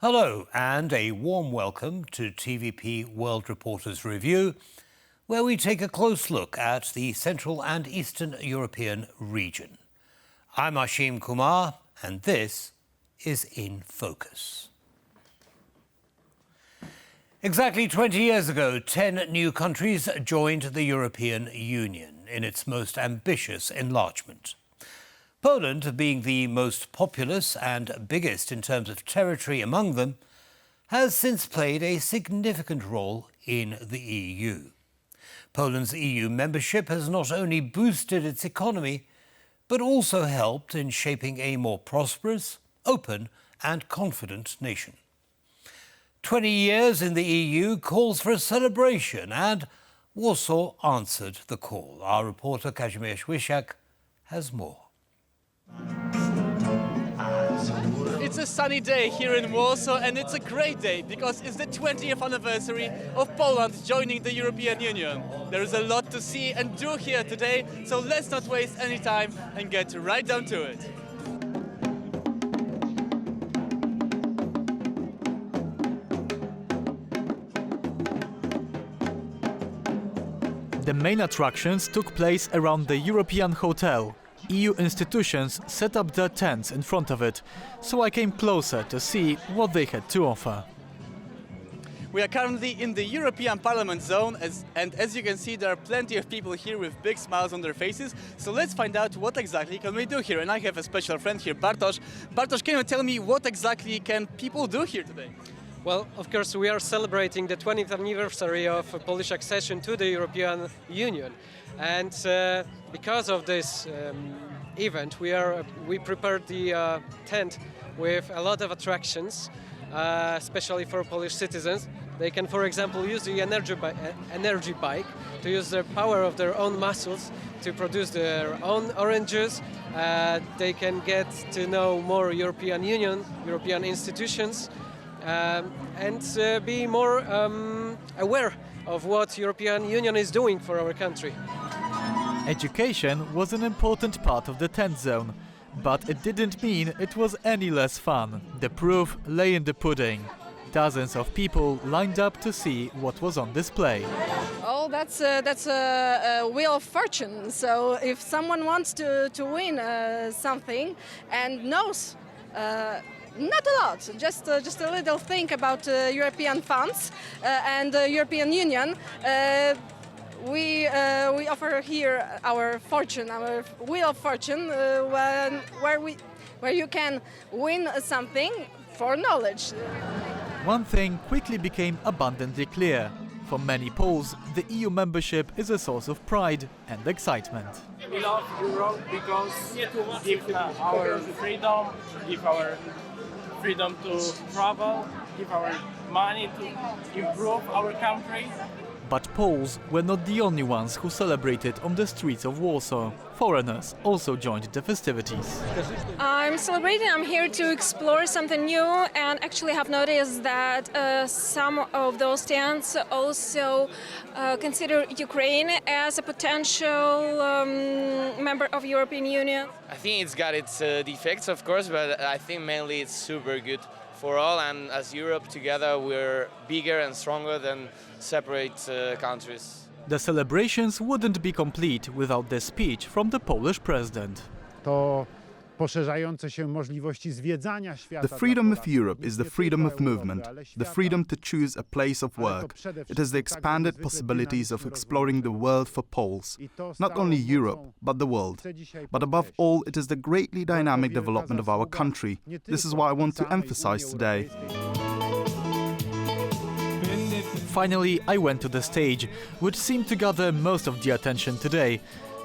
Hello and a warm welcome to TVP World Reporter's Review, where we take a close look at the Central and Eastern European region. I'm Ashim Kumar and this is In Focus. Exactly 20 years ago, 10 new countries joined the European Union in its most ambitious enlargement. Poland, being the most populous and biggest in terms of territory among them, has since played a significant role in the EU. Poland's EU membership has not only boosted its economy, but also helped in shaping a more prosperous, open and confident nation. 20 years in the EU calls for a celebration, and Warsaw answered the call. Our reporter Kburionics has more. It's a sunny day here in Warsaw, and it's a great day because it's the 20th anniversary of Poland joining the European Union. There is a lot to see and do here today, so let's not waste any time and get right down to it. The main attractions took place around the European Hotel. EU institutions set up their tents in front of it, so I came closer to see what they had to offer. We are currently in the European Parliament zone, and as you can see, there are plenty of people here with big smiles on their faces. So let's find out what exactly can we do here. And I have a special friend here, Bartosz. Bartosz, can you tell me what exactly can people do here today? Well, of course, we are celebrating the 20th anniversary of Polish accession to the European Union. And because of this event, we prepared the tent with a lot of attractions, especially for Polish citizens. They can, for example, use the energy bike to use the power of their own muscles to produce their own oranges. They can get to know more European Union, European institutions, and be more aware of what European Union is doing for our country. Education was an important part of the tent zone, but it didn't mean it was any less fun. The proof lay in the pudding. Dozens of people lined up to see what was on display. Oh, that's a wheel of fortune. So if someone wants to win something and knows not a lot, just a little thing about European funds and the European Union. We offer here our fortune, our wheel of fortune, where you can win something for knowledge. One thing quickly became abundantly clear. For many Poles, the EU membership is a source of pride and excitement. We love Europe because it gives our freedom, give our freedom to travel, give our money to improve our country. But Poles were not the only ones who celebrated on the streets of Warsaw. Foreigners also joined the festivities. I'm celebrating, I'm here to explore something new, and actually have noticed that some of those tents also consider Ukraine as a potential member of European Union. I think it's got its defects, of course, but I think mainly it's super good for all, and as Europe together we're bigger and stronger than separate countries. The celebrations wouldn't be complete without the speech from the Polish president. The freedom of Europe is the freedom of movement, the freedom to choose a place of work. It is the expanded possibilities of exploring the world for Poles. Not only Europe, but the world. But above all, it is the greatly dynamic development of our country. This is what I want to emphasize today. Finally, I went to the stage, which seemed to gather most of the attention today,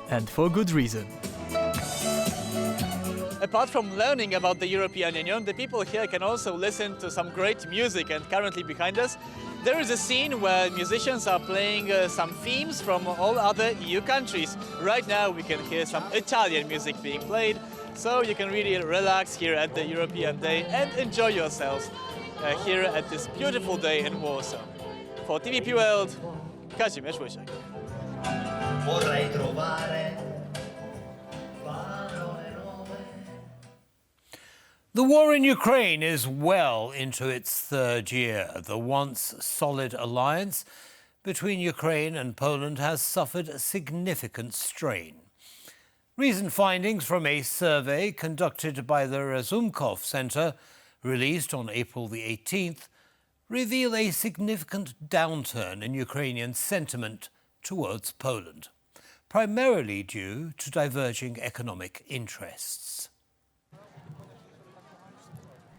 and for good reason. Apart from learning about the European Union, the people here can also listen to some great music, and currently behind us there is a scene where musicians are playing some themes from all other EU countries. Right now we can hear some Italian music being played, so you can really relax here at the European Day and enjoy yourselves here at this beautiful day in Warsaw. For TVP World, Kburionics. The war in Ukraine is well into its third year. The once solid alliance between Ukraine and Poland has suffered a significant strain. Recent findings from a survey conducted by the Razumkov Center, released on April the 18th, reveal a significant downturn in Ukrainian sentiment towards Poland, primarily due to diverging economic interests.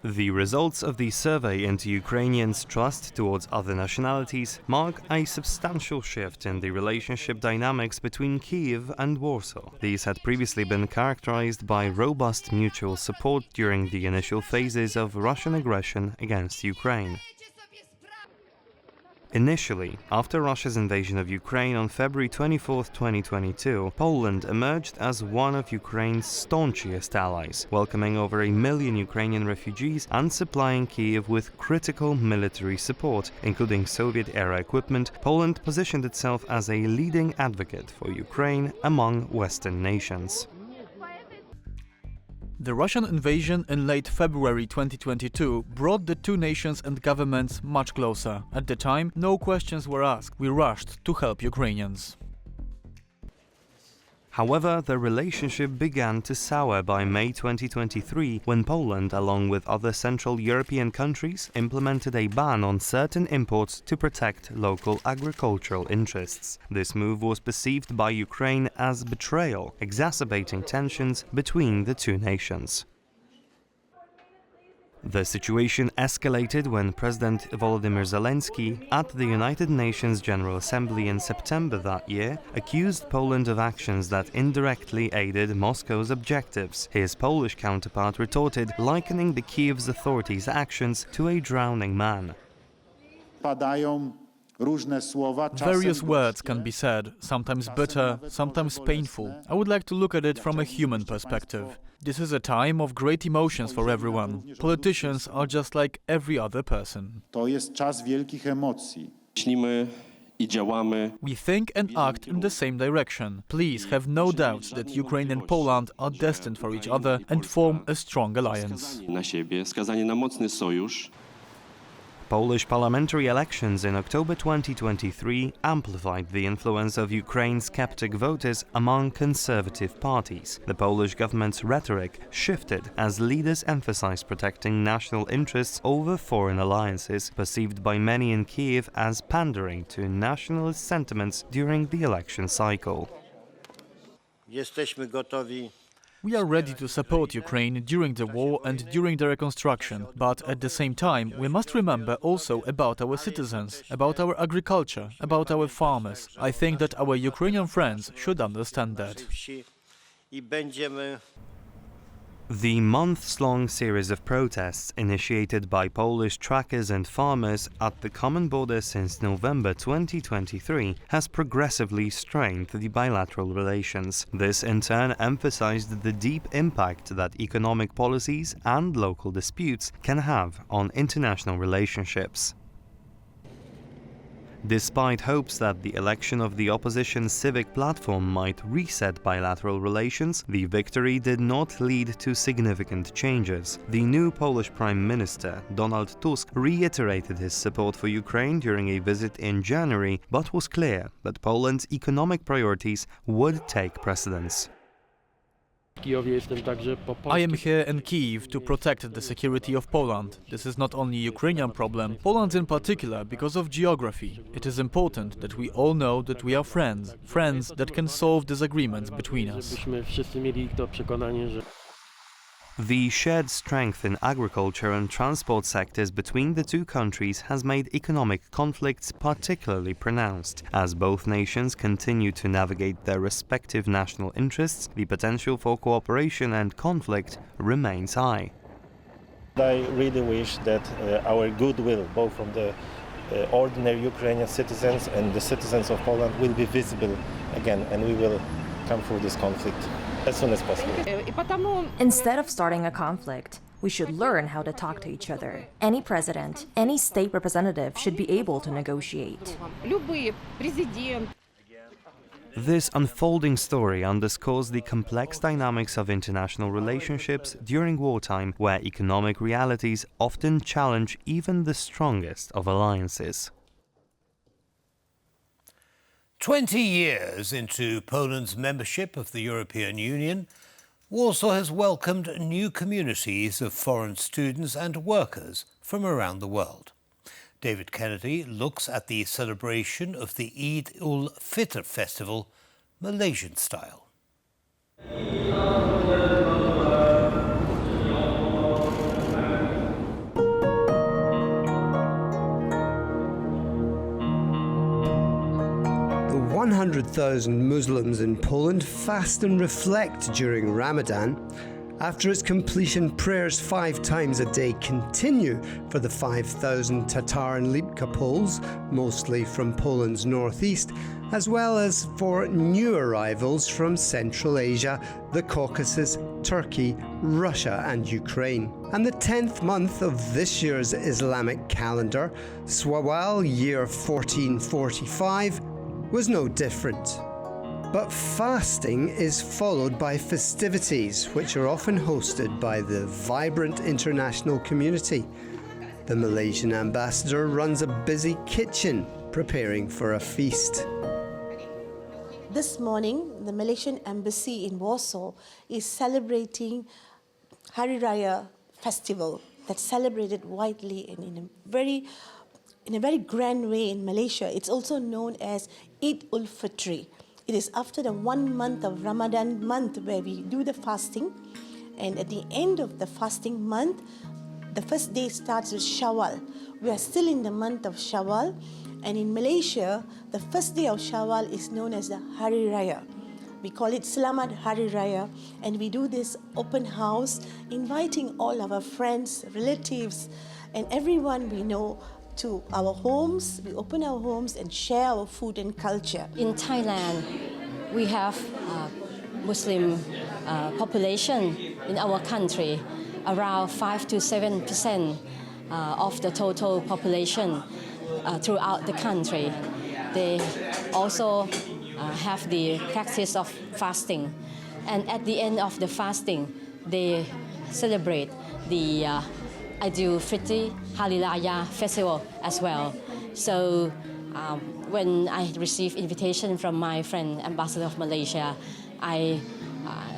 The results of the survey into Ukrainians' trust towards other nationalities mark a substantial shift in the relationship dynamics between Kyiv and Warsaw. These had previously been characterized by robust mutual support during the initial phases of Russian aggression against Ukraine. Initially, after Russia's invasion of Ukraine on February 24, 2022, Poland emerged as one of Ukraine's staunchest allies, welcoming over 1 million Ukrainian refugees and supplying Kyiv with critical military support, including Soviet-era equipment. Poland positioned itself as a leading advocate for Ukraine among Western nations. The Russian invasion in late February 2022 brought the two nations and governments much closer. At the time, no questions were asked. We rushed to help Ukrainians. However, the relationship began to sour by May 2023 when Poland, along with other Central European countries, implemented a ban on certain imports to protect local agricultural interests. This move was perceived by Ukraine as betrayal, exacerbating tensions between the two nations. The situation escalated when President Volodymyr Zelensky, at the United Nations General Assembly in September that year, accused Poland of actions that indirectly aided Moscow's objectives. His Polish counterpart retorted, likening the Kyiv's authorities' actions to a drowning man. Various words can be said, sometimes bitter, sometimes painful. I would like to look at it from a human perspective. This is a time of great emotions for everyone. Politicians are just like every other person. We think and act in the same direction. Please have no doubts that Ukraine and Poland are destined for each other and form a strong alliance. Polish parliamentary elections in October 2023 amplified the influence of Ukraine's skeptic voters among conservative parties. The Polish government's rhetoric shifted as leaders emphasized protecting national interests over foreign alliances, perceived by many in Kyiv as pandering to nationalist sentiments during the election cycle. We are ready to support Ukraine during the war and during the reconstruction, but at the same time we must remember also about our citizens, about our agriculture, about our farmers. I think that our Ukrainian friends should understand that. The months-long series of protests initiated by Polish truckers and farmers at the common border since November 2023 has progressively strained the bilateral relations. This in turn emphasized the deep impact that economic policies and local disputes can have on international relationships. Despite hopes that the election of the opposition civic platform might reset bilateral relations, the victory did not lead to significant changes. The new Polish Prime Minister, Donald Tusk, reiterated his support for Ukraine during a visit in January, but was clear that Poland's economic priorities would take precedence. I am here in Kyiv to protect the security of Poland. This is not only a Ukrainian problem, Poland in particular, because of geography. It is important that we all know that we are friends, friends that can solve disagreements between us. The shared strength in agriculture and transport sectors between the two countries has made economic conflicts particularly pronounced. As both nations continue to navigate their respective national interests, the potential for cooperation and conflict remains high. I really wish that our goodwill, both from the ordinary Ukrainian citizens and the citizens of Poland, will be visible again, and we will come through this conflict as soon as possible. Instead of starting a conflict, we should learn how to talk to each other. Any president, any state representative should be able to negotiate. This unfolding story underscores the complex dynamics of international relationships during wartime, where economic realities often challenge even the strongest of alliances. 20 years into Poland's membership of the European Union, Warsaw has welcomed new communities of foreign students and workers from around the world. David Kennedy looks at the celebration of the EidFit Festival, Malaysian style. The 100,000 Muslims in Poland fast and reflect during Ramadan. After its completion, prayers 5 times a day continue for the 5,000 Tatar and Lipka Poles, mostly from Poland's northeast, as well as for new arrivals from Central Asia, the Caucasus, Turkey, Russia and Ukraine. And the 10th month of this year's Islamic calendar, Shawwal, year 1445, was no different. But fasting is followed by festivities, which are often hosted by the vibrant international community. The Malaysian ambassador runs a busy kitchen, preparing for a feast. This morning, the Malaysian embassy in Warsaw is celebrating Hari Raya Festival that's celebrated widely and in a very grand way in Malaysia. It's also known as Eid-ul-Fitr. It is after the 1 month of Ramadan month where we do the fasting, and at the end of the fasting month, the first day starts with Shawwal. We are still in the month of Shawwal, and in Malaysia, the first day of Shawwal is known as the Hari Raya. We call it Selamat Hari Raya, and we do this open house, inviting all our friends, relatives, and everyone we know to our homes. We open our homes and share our food and culture. In Thailand, we have Muslim population in our country, around 5 to 7% of the total population throughout the country. They also have the practice of fasting, and at the end of the fasting, they celebrate the EidFit Festival as well. So when I received invitation from my friend, Ambassador of Malaysia, I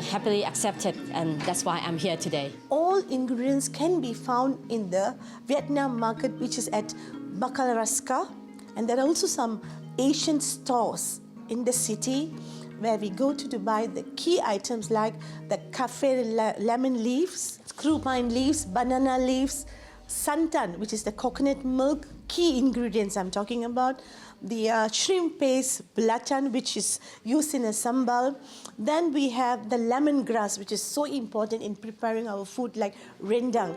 happily accepted, and that's why I'm here today. All ingredients can be found in the Vietnam market, which is at Bakal Raska, and there are also some Asian stores in the city where we go to buy the key items like the cafe lemon leaves, screw pine leaves, banana leaves, santan, which is the coconut milk, key ingredients I'm talking about, the shrimp paste, belatan, which is used in a sambal. Then we have the lemongrass, which is so important in preparing our food like rendang.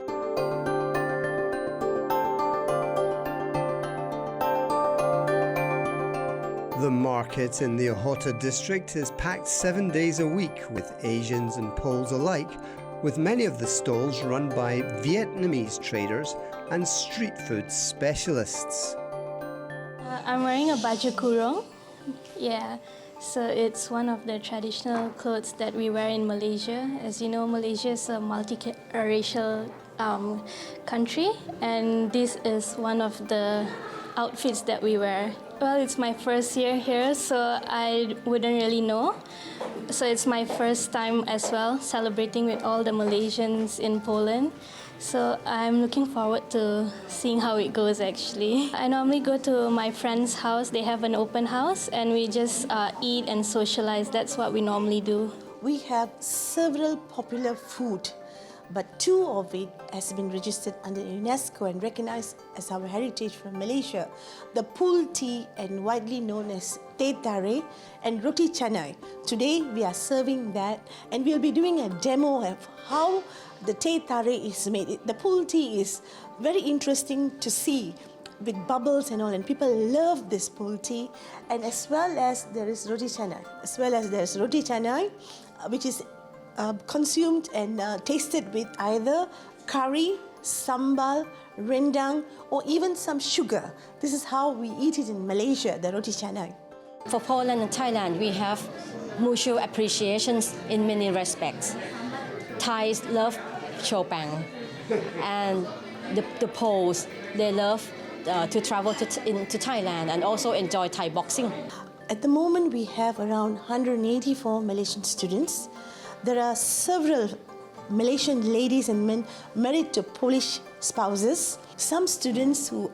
The market in the Ohota district is packed 7 days a week with Asians and Poles alike, with many of the stalls run by Vietnamese traders and street food specialists. I'm wearing a baju kurung. Yeah, so it's one of the traditional clothes that we wear in Malaysia. As you know, Malaysia is a multiracial country, and this is one of the outfits that we wear. Well, it's my first year here, so I wouldn't really know. So it's my first time as well, celebrating with all the Malaysians in Poland. So I'm looking forward to seeing how it goes actually. I normally go to my friend's house. They have an open house and we just eat and socialize. That's what we normally do. We have several popular food, but 2 of it has been registered under UNESCO and recognized as our heritage from Malaysia. The pul tea, and widely known as teh tarik, and roti canai. Today we are serving that, and we'll be doing a demo of how the teh tarik is made. The pul tea is very interesting to see with bubbles and all, and people love this pul tea. And as well as there is roti canai. As well as there is roti canai, which is consumed and tasted with either curry, sambal, rendang, or even some sugar. This is how we eat it in Malaysia, the roti canai. For Poland and Thailand, we have mutual appreciations in many respects. Thais love Chopin, and the Poles, they love to travel to Thailand and also enjoy Thai boxing. At the moment, we have around 184 Malaysian students. There are several Malaysian ladies and men married to Polish spouses. Some students who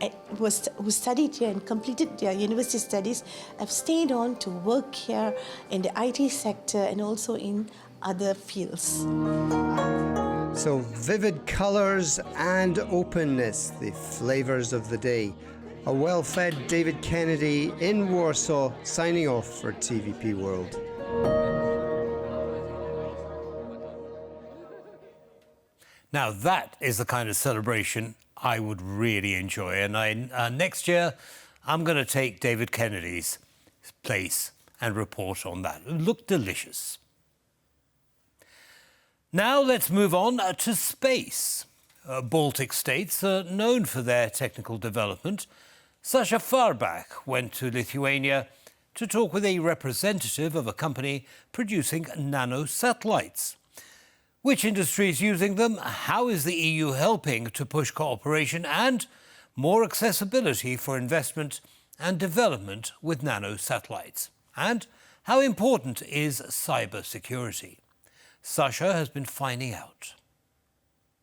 studied here and completed their university studies have stayed on to work here in the IT sector and also in other fields. So vivid colours and openness, the flavours of the day. A well-fed David Kennedy in Warsaw, signing off for TVP World. Now that is the kind of celebration I would really enjoy, and next year I'm going to take David Kennedy's place and report on that. It looked delicious. Now let's move on to space. Baltic states are known for their technical development. Sasha Farbach went to Lithuania to talk with a representative of a company producing nano-satellites. Which industry is using them? How is the EU helping to push cooperation and more accessibility for investment and development with nano-satellites? And how important is cybersecurity? Sasha has been finding out.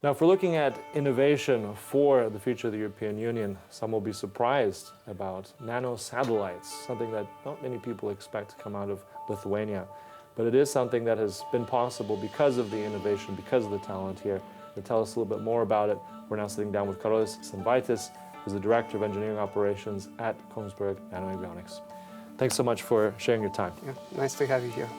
Now, if we're looking at innovation for the future of the European Union, some will be surprised about nano-satellites, something that not many people expect to come out of Lithuania. But it is something that has been possible because of the innovation, because of the talent here. To tell us a little bit more about it, we're now sitting down with Kburionics, who's the Director of Engineering Operations at Kongsberg Kburionics. Thanks so much for sharing your time. Yeah, nice to have you here.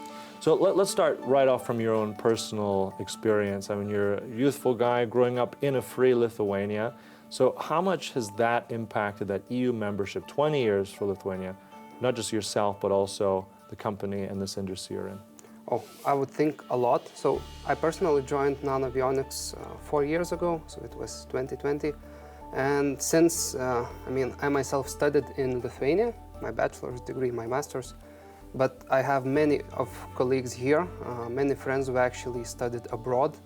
So let's start right off from your own personal experience. I mean, you're a youthful guy growing up in a free Lithuania. So how much has that impacted, that EU membership, 20 years for Lithuania, not just yourself, but also the company and this industry you're in? Oh, I would think a lot. So I personally joined Kburionics 4 years ago, so it was 2020. And since, I myself studied in Lithuania, my bachelor's degree, my master's, but I have many of colleagues here, many friends who actually studied abroad,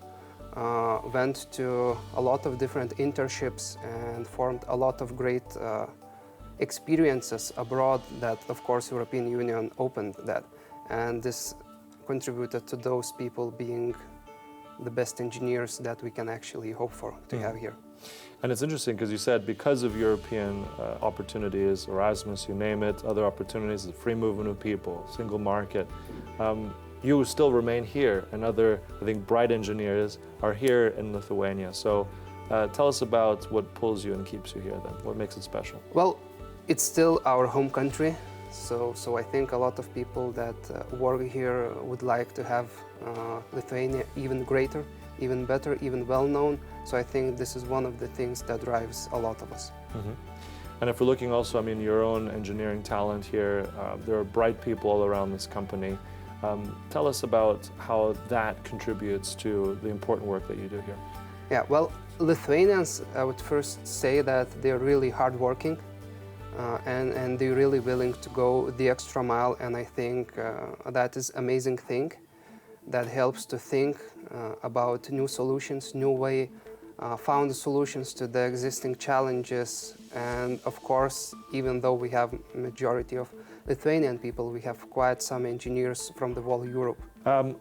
went to a lot of different internships and formed a lot of great experiences abroad that, of course, European Union opened that. And this contributed to those people being the best engineers that we can actually hope for to have here. And it's interesting because you said because of European opportunities, Erasmus, you name it, other opportunities, the free movement of people, single market, you still remain here, and other, I think, bright engineers are here in Lithuania. So tell us about what pulls you and keeps you here then. What makes it special? Well, it's still our home country, so I think a lot of people that work here would like to have Lithuania even greater, even better, even well-known. So I think this is one of the things that drives a lot of us. Mm-hmm. And if we're looking also, I mean, your own engineering talent here, there are bright people all around this company. Tell us about how that contributes to the important work that you do here. Yeah, well, Lithuanians, I would first say that they're really hardworking and they're really willing to go the extra mile, and I think that is an amazing thing that helps to think about new solutions, new way, found solutions to the existing challenges. And of course, even though we have majority of Lithuanian people, we have quite some engineers from the whole Europe.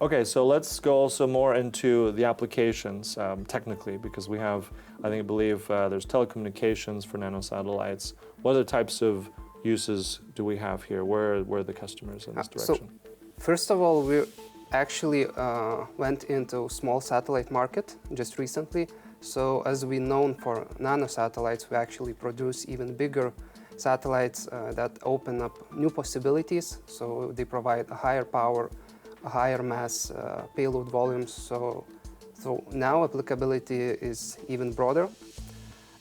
Okay, so let's go also more into the applications technically, because we have, I believe there's telecommunications for nanosatellites. What other types of uses do we have here? Where are the customers in this direction? So, first of all, we actually went into small satellite market just recently. So as we known for nanosatellites, we actually produce even bigger satellites that open up new possibilities. So they provide a higher power, a higher mass, payload volumes. So now applicability is even broader.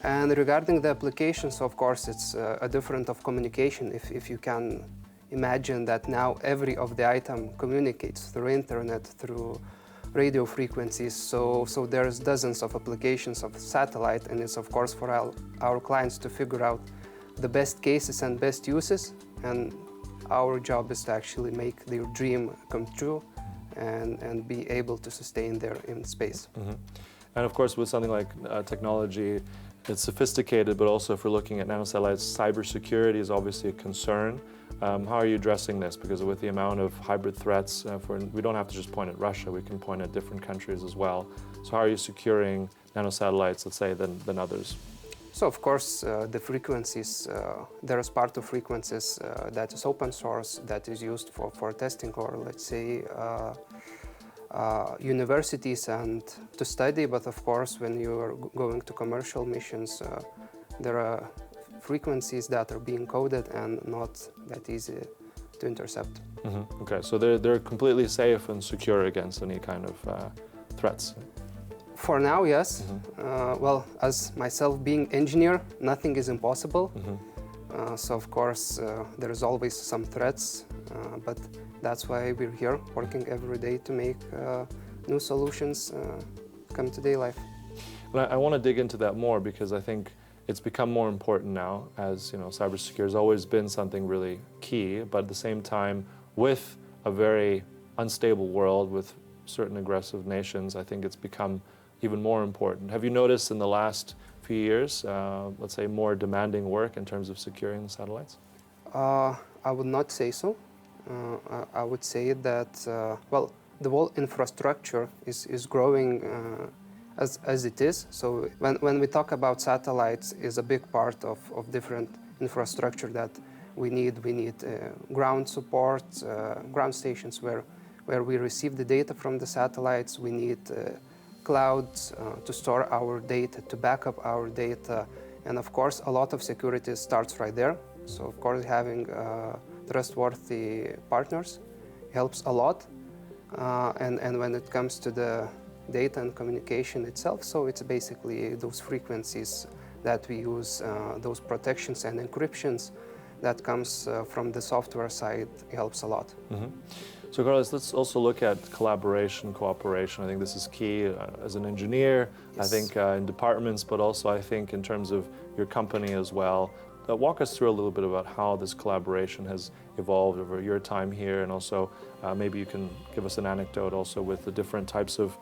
And regarding the applications, of course, it's a different of communication. If you can imagine that now every of the item communicates through internet, through radio frequencies, so there's dozens of applications of satellite, and it's of course for our clients to figure out the best cases and best uses. And our job is to actually make their dream come true and be able to sustain there in space. And of course, with something like technology, it's sophisticated, but also if we're looking at nanosatellites, cybersecurity is obviously a concern. How are you addressing this? Because with the amount of hybrid threats, we don't have to just point at Russia, we can point at different countries as well. So how are you securing nanosatellites, let's say, than others? So of course, the frequencies, there is part of frequencies that is open source, that is used for testing, or let's say universities and to study, but of course when you are going to commercial missions, there are frequencies that are being coded and not that easy to intercept. Okay, so they're completely safe and secure against any kind of threats? For now, yes. Well, as myself being engineer, nothing is impossible. So of course, there is always some threats, but that's why we're here working every day to make new solutions come to day life. And I want to dig into that more because I think it's become more important now, as you know, cybersecurity has always been something really key, but at the same time, with a very unstable world, with certain aggressive nations, I think it's become even more important. Have you noticed in the last few years, let's say, more demanding work in terms of securing the satellites? I would not say so. I would say that, well, the whole infrastructure is growing as it is. So when we talk about satellites, is a big part of different infrastructure that we need. We need ground support, ground stations where we receive the data from the satellites. We need clouds to store our data, to back up our data. And of course, a lot of security starts right there. So of course, having trustworthy partners helps a lot. And when it comes to the data and communication itself, so it's basically those frequencies that we use, those protections and encryptions that comes from the software side helps a lot. So Carlos, let's also look at collaboration, cooperation. I think this is key as an engineer, yes. I think in departments, but also I think in terms of your company as well. Walk us through a little bit about how this collaboration has evolved over your time here, and also maybe you can give us an anecdote also with the different types of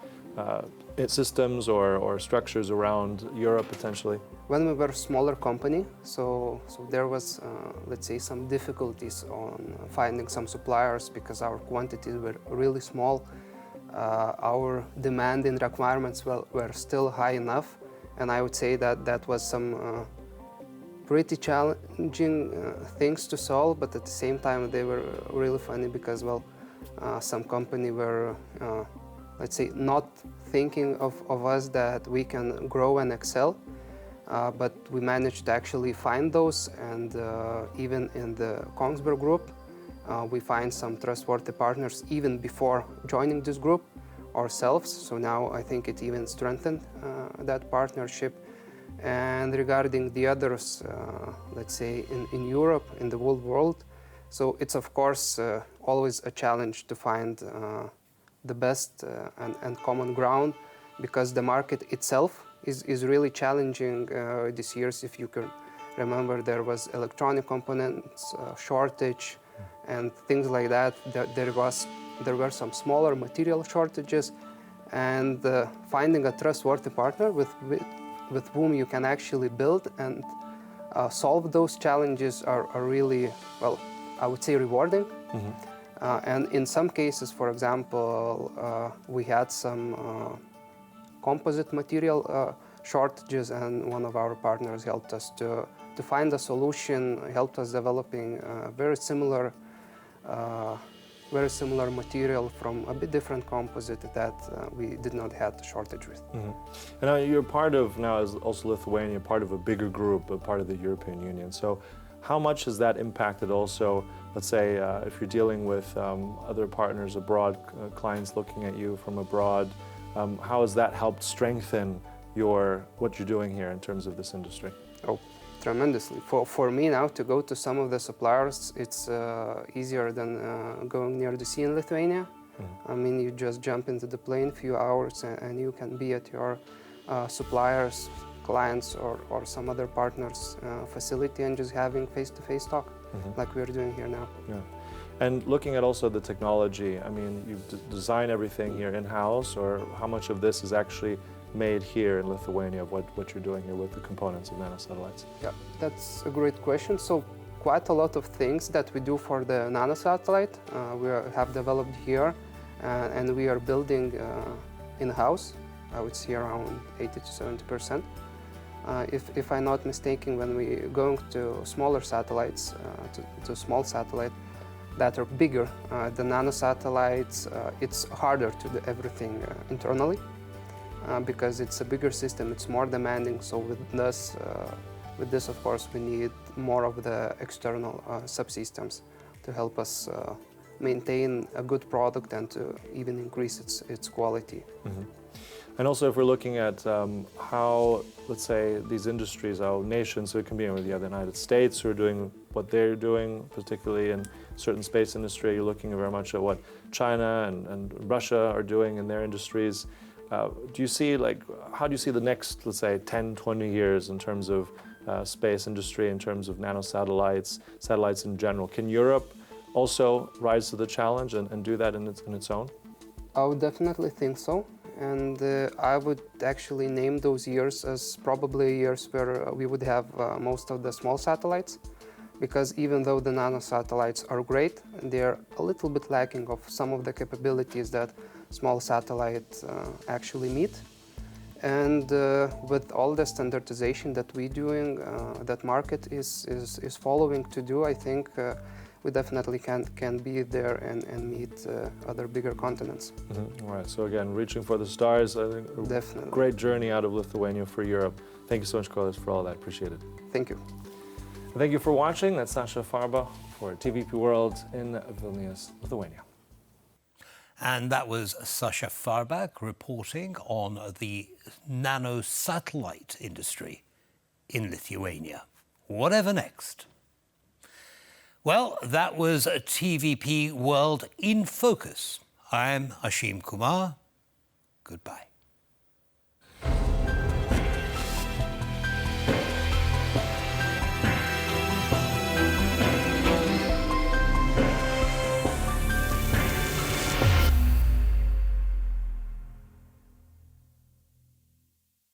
systems or structures around Europe potentially. When we were a smaller company, so there was, let's say, some difficulties on finding some suppliers because our quantities were really small. Our demand and requirements were still high enough, and I would say that that was some pretty challenging things to solve, but at the same time they were really funny because, well, some company were, let's say, not thinking of us that we can grow and excel, but we managed to actually find those, and even in the Kongsberg group, we find some trustworthy partners even before joining this group ourselves, so now I think it even strengthened that partnership. And regarding the others, let's say in Europe, in the whole world, so it's of course always a challenge to find the best and common ground, because the market itself is really challenging these years. If you can remember, there was electronic components shortage and things like that. There were some smaller material shortages, and finding a trustworthy partner with whom you can actually build and solve those challenges are really, well, I would say rewarding. And in some cases, for example, we had some composite material shortages, and one of our partners helped us to find a solution, helped us developing very similar material from a bit different composite that we did not have the shortage with. And now you're part of, now as also Lithuania, part of a bigger group, a part of the European Union. So how much has that impacted also, let's say, if you're dealing with other partners abroad, clients looking at you from abroad, how has that helped strengthen what you're doing here in terms of this industry? Oh, tremendously. For me now to go to some of the suppliers, it's easier than going near the sea in Lithuania. I mean, you just jump into the plane, few hours, and you can be at your suppliers' clients or some other partners' facility and just having face-to-face talk, like we're doing here now. Yeah. And looking at also the technology, I mean, you design everything here in-house, or how much of this is actually made here in Lithuania, of what you're doing here with the components of nanosatellites? Yeah, that's a great question. So quite a lot of things that we do for the nanosatellite we have developed here, and we are building in-house. I would say around 80 to 70%. If I'm not mistaken, when we're going to smaller satellites, to small satellite that are bigger, the nanosatellites, it's harder to do everything internally because it's a bigger system, it's more demanding. So with this, of course, we need more of the external subsystems to help us maintain a good product and to even increase its quality. And also, if we're looking at how, let's say, these industries, how nations, so it can be with the United States who are doing what they're doing, particularly in certain space industry, you're looking very much at what China and Russia are doing in their industries. Do you see, like, how do you see the next, let's say, 10, 20 years in terms of space industry, in terms of nanosatellites, satellites in general? Can Europe also rise to the challenge and do that in its own? I would definitely think so. And I would actually name those years as probably years where we would have most of the small satellites, because even though the nanosatellites are great, they're a little bit lacking of some of the capabilities that small satellites actually meet. And with all the standardization that we're doing, that market is following to do, I think we definitely can be there and meet other bigger continents. All right, so again, reaching for the stars, I think definitely. Great journey out of Lithuania for Europe. Thank you so much, Kolas, for all that. Appreciate it. Thank you. And thank you for watching. That's Sasha Farbach for TVP World in Vilnius, Lithuania. And that was Sasha Farbach reporting on the nanosatellite industry in Lithuania. Whatever next? Well, that was TVP World in Focus. I'm Ashim Kumar. Goodbye.